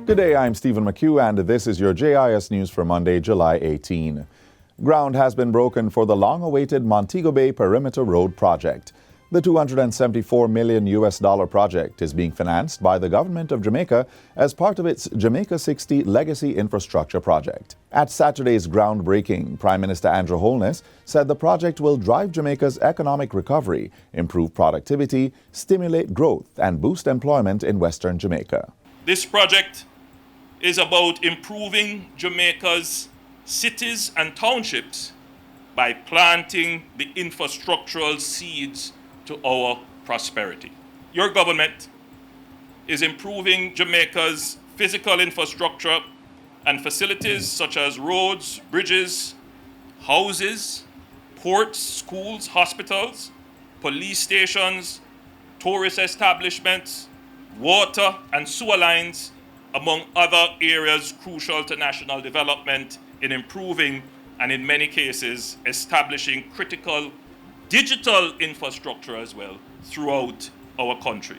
Good day, I'm Stephen McHugh, and this is your JIS news for Monday, July 18. Ground has been broken for the long-awaited Montego Bay Perimeter Road project. The $274 million project is being financed by the government of Jamaica as part of its Jamaica 60 Legacy Infrastructure Project. At Saturday's groundbreaking, Prime Minister Andrew Holness said the project will drive Jamaica's economic recovery, improve productivity, stimulate growth, and boost employment in Western Jamaica. This project is about improving Jamaica's cities and townships by planting the infrastructural seeds to our prosperity. Your government is improving Jamaica's physical infrastructure and facilities such as roads, bridges, houses, ports, schools, hospitals, police stations, tourist establishments, water and sewer lines, among other areas crucial to national development, in improving and in many cases establishing critical digital infrastructure as well throughout our country.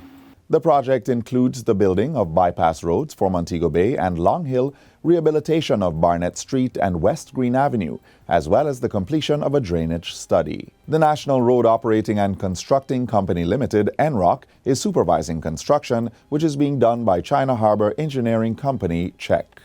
The project includes the building of bypass roads for Montego Bay and Long Hill, rehabilitation of Barnett Street and West Green Avenue, as well as the completion of a drainage study. The National Road Operating and Constructing Company Limited, NROC, is supervising construction, which is being done by China Harbour Engineering Company, Czech.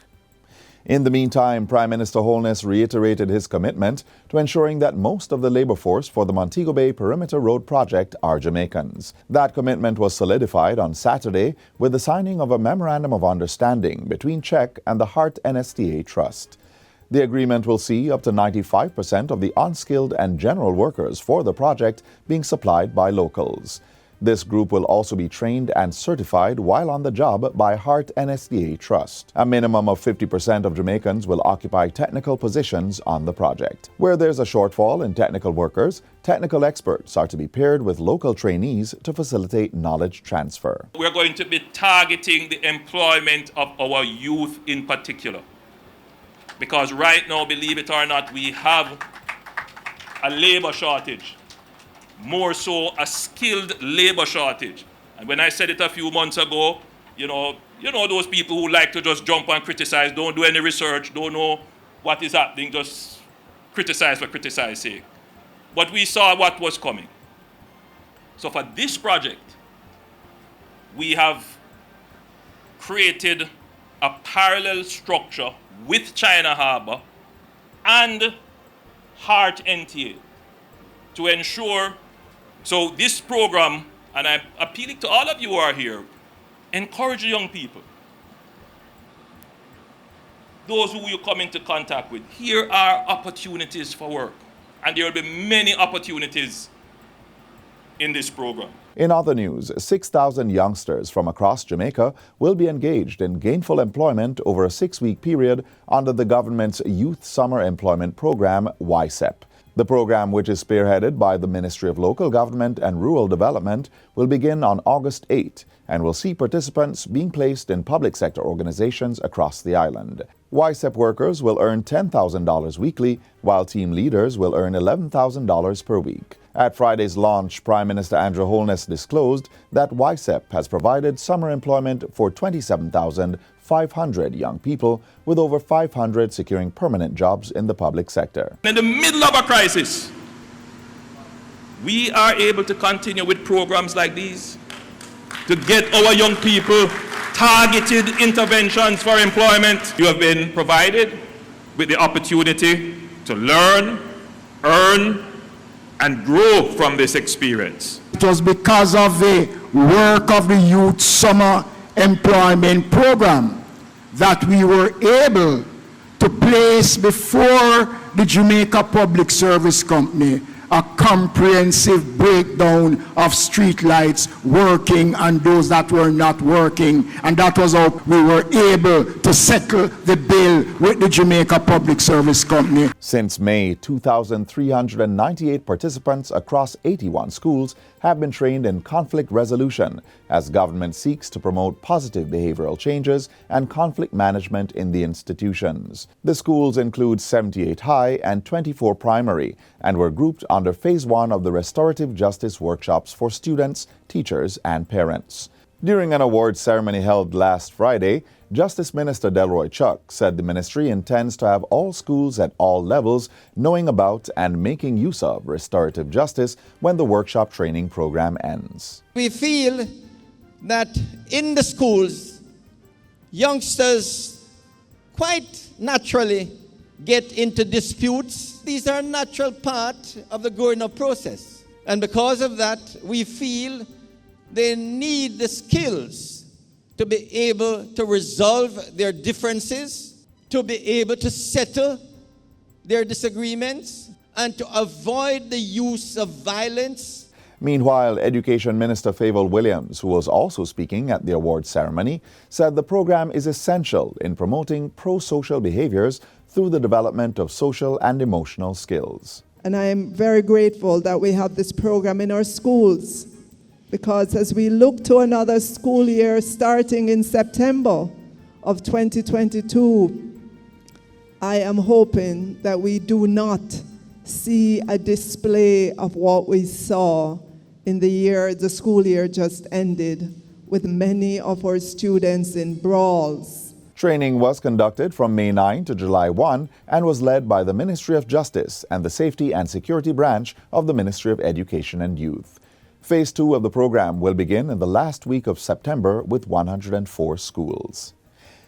In the meantime, Prime Minister Holness reiterated his commitment to ensuring that most of the labor force for the Montego Bay Perimeter Road project are Jamaicans. That commitment was solidified on Saturday with the signing of a Memorandum of Understanding between Czech and the Hart NSTA Trust. The agreement will see up to 95% of the unskilled and general workers for the project being supplied by locals. This group will also be trained and certified while on the job by Hart NSTA Trust. A minimum of 50% of Jamaicans will occupy technical positions on the project. Where there's a shortfall in technical workers, technical experts are to be paired with local trainees to facilitate knowledge transfer. We're going to be targeting the employment of our youth in particular. Because right now, believe it or not, we have a labor shortage. More so a skilled labor shortage. And when I said it a few months ago, you know those people who like to just jump and criticize, don't do any research, don't know what is happening, just criticize for criticize's sake. But we saw what was coming. So for this project, we have created a parallel structure with China Harbour and Hart NTA to ensure. So this program, and I'm appealing to all of you who are here, encourage young people. Those who you come into contact with, here are opportunities for work. And there will be many opportunities in this program. In other news, 6,000 youngsters from across Jamaica will be engaged in gainful employment over a 6-week period under the government's Youth Summer Employment Program, JIS. The program, which is spearheaded by the Ministry of Local Government and Rural Development, will begin on August 8 and will see participants being placed in public sector organizations across the island. JIS workers will earn $10,000 weekly, while team leaders will earn $11,000 per week. At Friday's launch, Prime Minister Andrew Holness disclosed that JIS has provided summer employment for 27,500 young people, with over 500 securing permanent jobs in the public sector. In the middle of a crisis, we are able to continue with programs like these to get our young people targeted interventions for employment. You have been provided with the opportunity to learn, earn, and grow from this experience. It was because of the work of the Youth Summer Employment Program that we were able to place before the Jamaica Public Service Company a comprehensive breakdown of street lights working and those that were not working, and that was how we were able to settle the bill with the Jamaica Public Service Company. Since May, 2,398 participants across 81 schools have been trained in conflict resolution as government seeks to promote positive behavioral changes and conflict management in the institutions. The schools include 78 high and 24 primary and were grouped under Phase 1 of the Restorative Justice workshops for students, teachers, and parents. During an awards ceremony held last Friday, Justice Minister Delroy Chuck said the ministry intends to have all schools at all levels knowing about and making use of restorative justice when the workshop training program ends. We feel that in the schools, youngsters quite naturally get into disputes. These are a natural part of the growing up process. And because of that, we feel they need the skills to be able to resolve their differences, to be able to settle their disagreements, and to avoid the use of violence. Meanwhile, Education Minister Favour Williams, who was also speaking at the awards ceremony, said the program is essential in promoting pro-social behaviors through the development of social and emotional skills. And I am very grateful that we have this program in our schools, because as we look to another school year starting in September of 2022, I am hoping that we do not see a display of what we saw in the school year just ended, with many of our students in brawls. Training was conducted from May 9 to July 1 and was led by the Ministry of Justice and the Safety and Security Branch of the Ministry of Education and Youth. Phase 2 of the program will begin in the last week of September with 104 schools.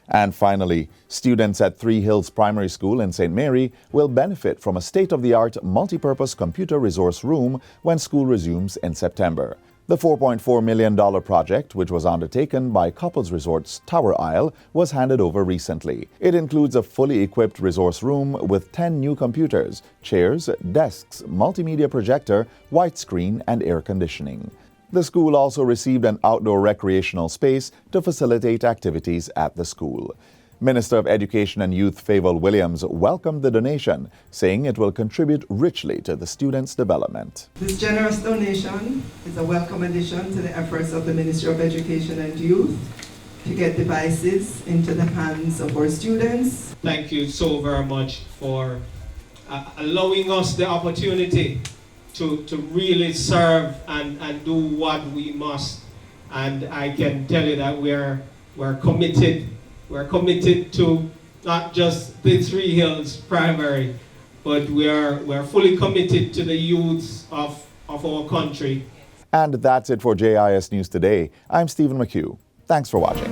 And finally, students at Three Hills Primary School in St. Mary will benefit from a state-of-the-art multipurpose computer resource room when school resumes in September. The $4.4 million project, which was undertaken by Couples Resorts Tower Isle, was handed over recently. It includes a fully equipped resource room with 10 new computers, chairs, desks, multimedia projector, widescreen, and air conditioning. The school also received an outdoor recreational space to facilitate activities at the school. Minister of Education and Youth Favour Williams welcomed the donation, saying it will contribute richly to the students' development. This generous donation is a welcome addition to the efforts of the Ministry of Education and Youth to get devices into the hands of our students. Thank you so very much for allowing us the opportunity to really serve and do what we must. And I can tell you that we're committed. We're committed to not just the Three Hills Primary, but we're fully committed to the youths of our country. And that's it for JIS News Today. I'm Stephen McHugh. Thanks for watching.